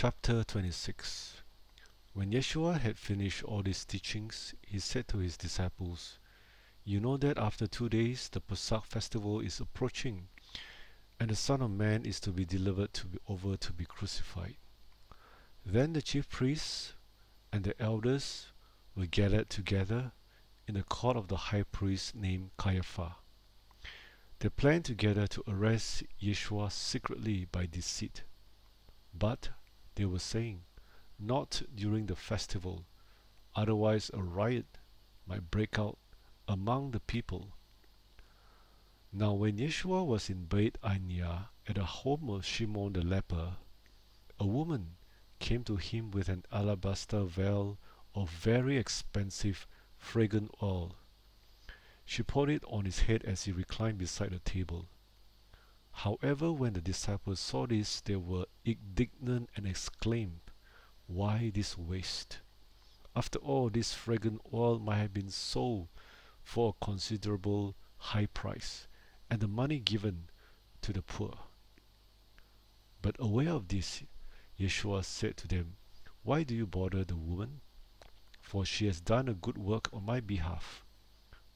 Chapter 26. When Yeshua had finished all these teachings, he said to his disciples, "You know that after 2 days the Pesach festival is approaching, and the Son of Man is to be delivered over to be crucified." Then the chief priests and the elders were gathered together in the court of the high priest named Caiaphas. They planned together to arrest Yeshua secretly by deceit. But they were saying, "Not during the festival, otherwise a riot might break out among the people." Now when Yeshua was in Beit Ania at the home of Shimon the leper, a woman came to him with an alabaster vial of very expensive fragrant oil. She poured it on his head as he reclined beside the table. However, when the disciples saw this, they were indignant and exclaimed, "Why this waste? After all, this fragrant oil might have been sold for a considerable high price, and the money given to the poor." But aware of this, Yeshua said to them, "Why do you bother the woman? For she has done a good work on my behalf.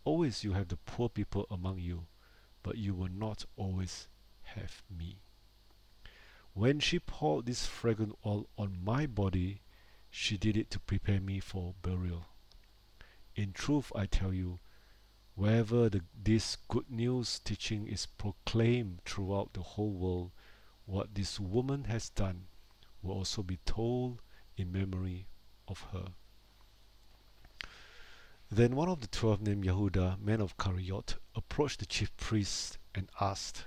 Always you have the poor people among you, but you will not always have me. When she poured this fragrant oil on my body, she did it to prepare me for burial. In truth, I tell you, wherever this good news teaching is proclaimed throughout the whole world, what this woman has done will also be told in memory of her." Then one of the 12 named Yehuda, man of Kariot, approached the chief priests and asked,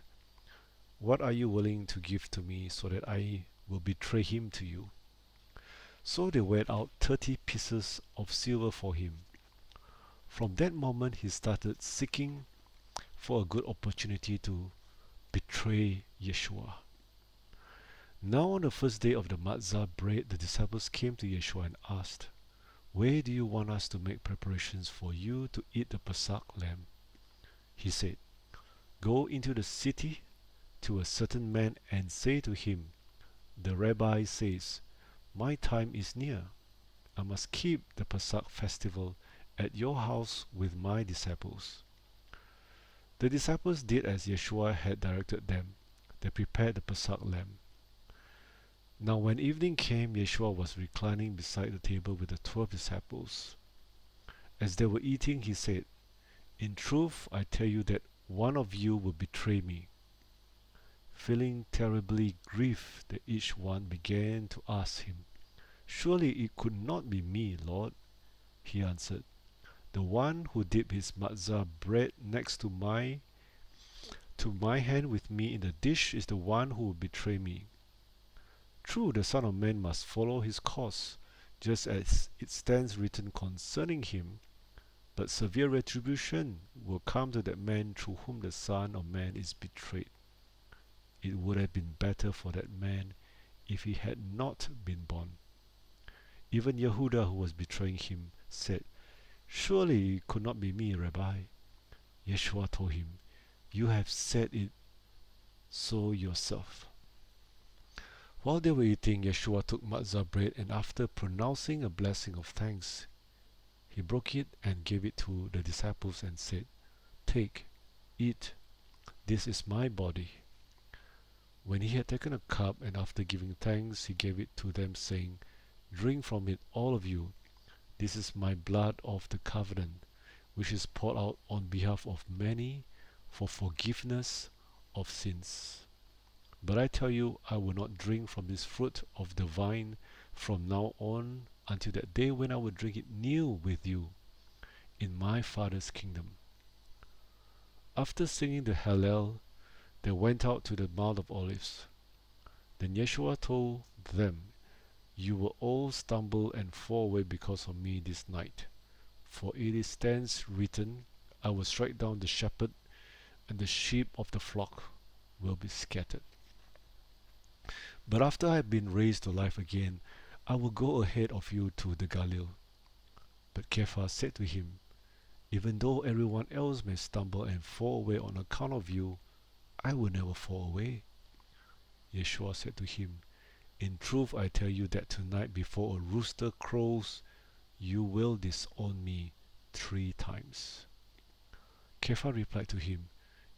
"What are you willing to give to me so that I will betray him to you?" So they weighed out 30 pieces of silver for him. From that moment he started seeking for a good opportunity to betray Yeshua. Now on the first day of the matzah bread, the disciples came to Yeshua and asked, "Where do you want us to make preparations for you to eat the Pesach lamb?" He said, "Go into the city to a certain man and say to him, 'The rabbi says, my time is near. I must keep the Pesach festival at your house with my disciples.'" The disciples did as Yeshua had directed them. They prepared the Pesach lamb. Now when evening came, Yeshua was reclining beside the table with the 12 disciples. As they were eating, he said, "In truth, I tell you that one of you will betray me." Feeling terribly grieved, that each one began to ask him, "Surely it could not be me, Lord." He answered, "The one who dipped his matzah bread next to my hand with me in the dish is the one who will betray me. True, the Son of Man must follow his course, just as it stands written concerning him, but severe retribution will come to that man through whom the Son of Man is betrayed. It would have been better for that man if he had not been born." Even Yehuda, who was betraying him, said, "Surely it could not be me, Rabbi." Yeshua told him, "You have said it so yourself." While they were eating, Yeshua took matzah bread, and after pronouncing a blessing of thanks, he broke it and gave it to the disciples and said, "Take, eat, this is my body." When he had taken a cup, and after giving thanks, he gave it to them, saying, "Drink from it, all of you. This is my blood of the covenant, which is poured out on behalf of many for forgiveness of sins. But I tell you, I will not drink from this fruit of the vine from now on until that day when I will drink it new with you in my Father's kingdom." After singing the Hallel, they went out to the Mount of Olives. Then Yeshua told them, "You will all stumble and fall away because of me this night. For it stands written, I will strike down the shepherd, and the sheep of the flock will be scattered. But after I have been raised to life again, I will go ahead of you to the Galilee." But Kepha said to him, "Even though everyone else may stumble and fall away on account of you, I will never fall away." Yeshua said to him, In truth, I tell you that tonight before a rooster crows, you will disown me 3 times. Kepha replied to him,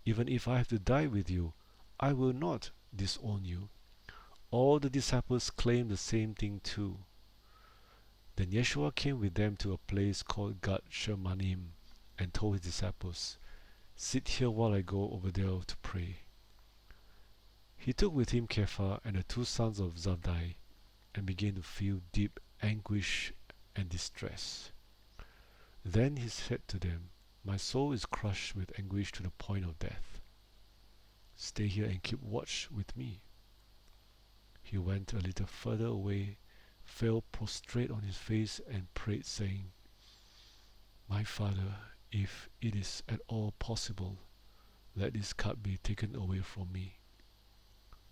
even if I have to die with you, I will not disown you. All the disciples claimed the same thing too. Then Yeshua came with them to a place called Gad Shemanim and told his disciples, sit here while I go over there to pray. He took with him Kepha and the 2 sons of Zabdi and began to feel deep anguish and distress. Then he said to them, my soul is crushed with anguish to the point of death. Stay here and keep watch with me. He went a little further away, fell prostrate on his face and prayed, saying, my Father, if it is at all possible, let this cup be taken away from me.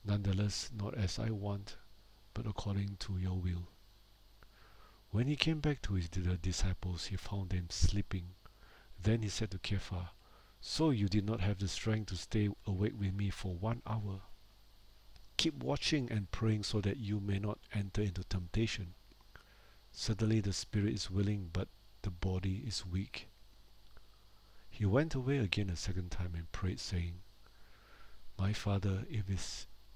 Nonetheless, not as I want, but according to your will. When he came back to his disciples, he found them sleeping. Then he said to Kepha, so you did not have the strength to stay awake with me for 1 hour? Keep watching and praying so that you may not enter into temptation. Certainly the spirit is willing, but the body is weak. He went away again a second time and prayed, saying, my Father, if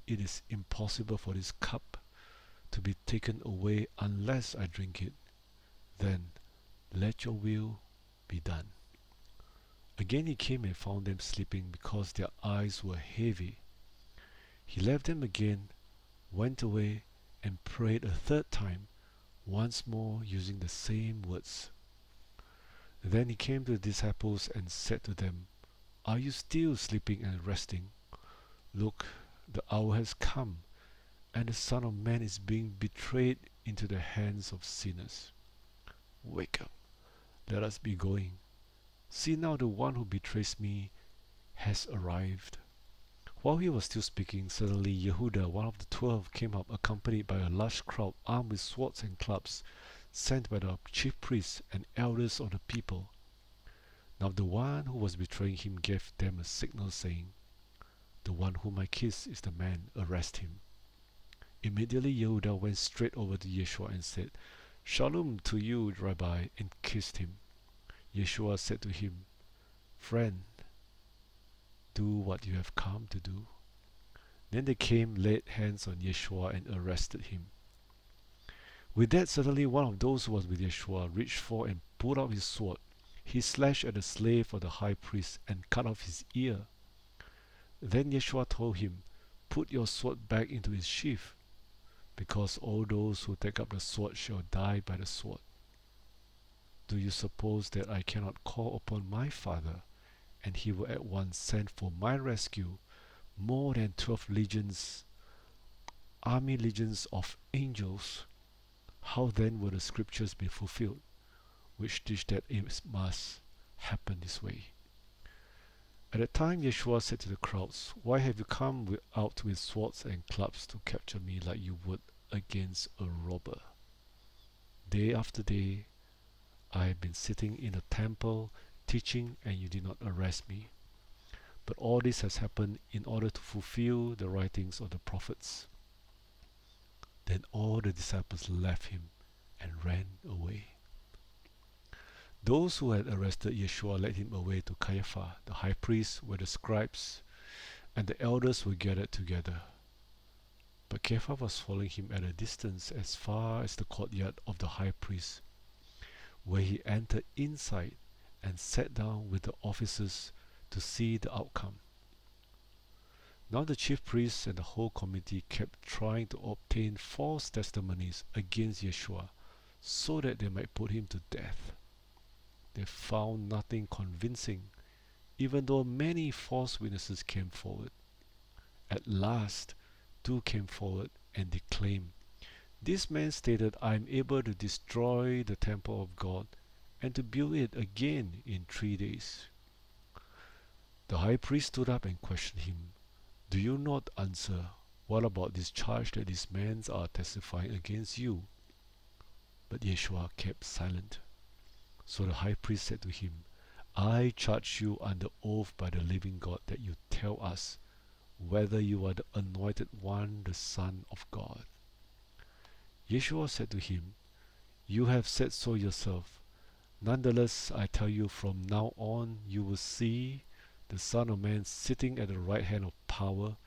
it is impossible for this cup to be taken away unless I drink it, then let your will be done. Again he came and found them sleeping because their eyes were heavy. He left them again, went away, and prayed a 3rd time, once more using the same words. Then he came to the disciples and said to them, are you still sleeping and resting? Look, the hour has come, and the Son of Man is being betrayed into the hands of sinners. Wake up, let us be going. See now, the one who betrays me has arrived. While he was still speaking, suddenly Yehuda, one of the 12, came up, accompanied by a large crowd armed with swords and clubs, sent by the chief priests and elders of the people. Now the one who was betraying him gave them a signal, saying, the one whom I kiss is the man, arrest him. Immediately Yehuda went straight over to Yeshua and said, Shalom to you, Rabbi, and kissed him. Yeshua said to him, friend, do what you have come to do. Then they came, laid hands on Yeshua, and arrested him. With that, suddenly one of those who was with Yeshua reached forth and pulled out his sword. He slashed at the slave of the high priest and cut off his ear. Then Yeshua told him, put your sword back into its sheath, because all those who take up the sword shall die by the sword. Do you suppose that I cannot call upon my Father, and he will at once send for my rescue more than 12 legions, army legions of angels? How then will the scriptures be fulfilled, which teach that it must happen this way? At that time Yeshua said to the crowds, why have you come out with swords and clubs to capture me like you would against a robber? Day after day I have been sitting in the temple teaching, and you did not arrest me. But all this has happened in order to fulfill the writings of the prophets. Then all the disciples left him and ran away. Those who had arrested Yeshua led him away to Caiaphas, the high priest, where the scribes and the elders were gathered together. But Caiaphas was following him at a distance as far as the courtyard of the high priest, where he entered inside and sat down with the officers to see the outcome. Now the chief priests and the whole committee kept trying to obtain false testimonies against Yeshua so that they might put him to death. They found nothing convincing, even though many false witnesses came forward. At last, 2 came forward and declaimed, this man stated, I am able to destroy the temple of God and to build it again in 3 days. The high priest stood up and questioned him, do you not answer? What about this charge that these men are testifying against you? But Yeshua kept silent. So the high priest said to him, I charge you under oath by the living God that you tell us whether you are the anointed one, the Son of God. Yeshua said to him, "You have said so yourself. Nonetheless, I tell you, from now on you will see the Son of Man sitting at the right hand of power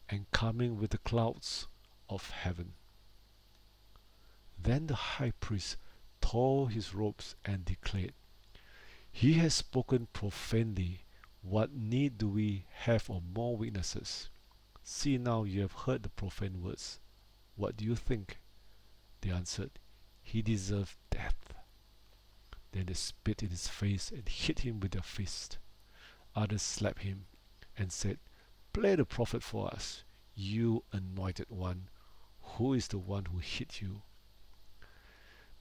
and coming with the clouds of heaven." Then the high priest tore his robes and declared, "He has spoken profanely. What need do we have of more witnesses? See now, you have heard the profane words. What do you think?" They answered, "He deserved death." Then they spit in his face and hit him with their fists. Others slapped him and said, "Play the prophet for us, you anointed one. Who is the one who hit you?"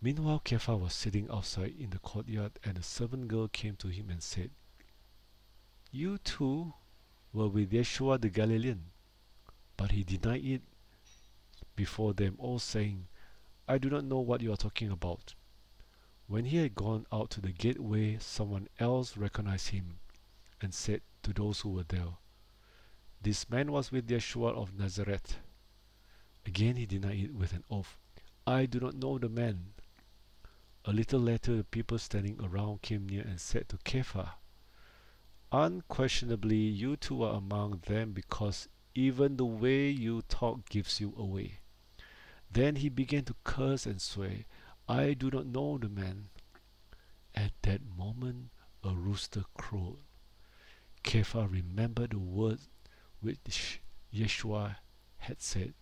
Meanwhile, Kepha was sitting outside in the courtyard, and a servant girl came to him and said, "You too were with Yeshua the Galilean." But he denied it before them all, saying, "I do not know what you are talking about." When he had gone out to the gateway, someone else recognized him and said to those who were there, "This man was with Yeshua of Nazareth." Again he denied it with an oath, "I do not know the man." A little later, the people standing around came near and said to Kepha, "Unquestionably, you two are among them, because even the way you talk gives you away." Then he began to curse and swear, "I do not know the man." At that moment, a rooster crowed. Kepha remembered the words which Yeshua had said,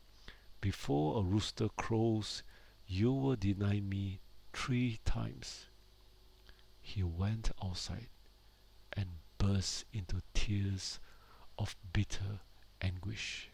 "Before a rooster crows, you will deny me 3 times." He went outside and burst into tears of bitter anguish.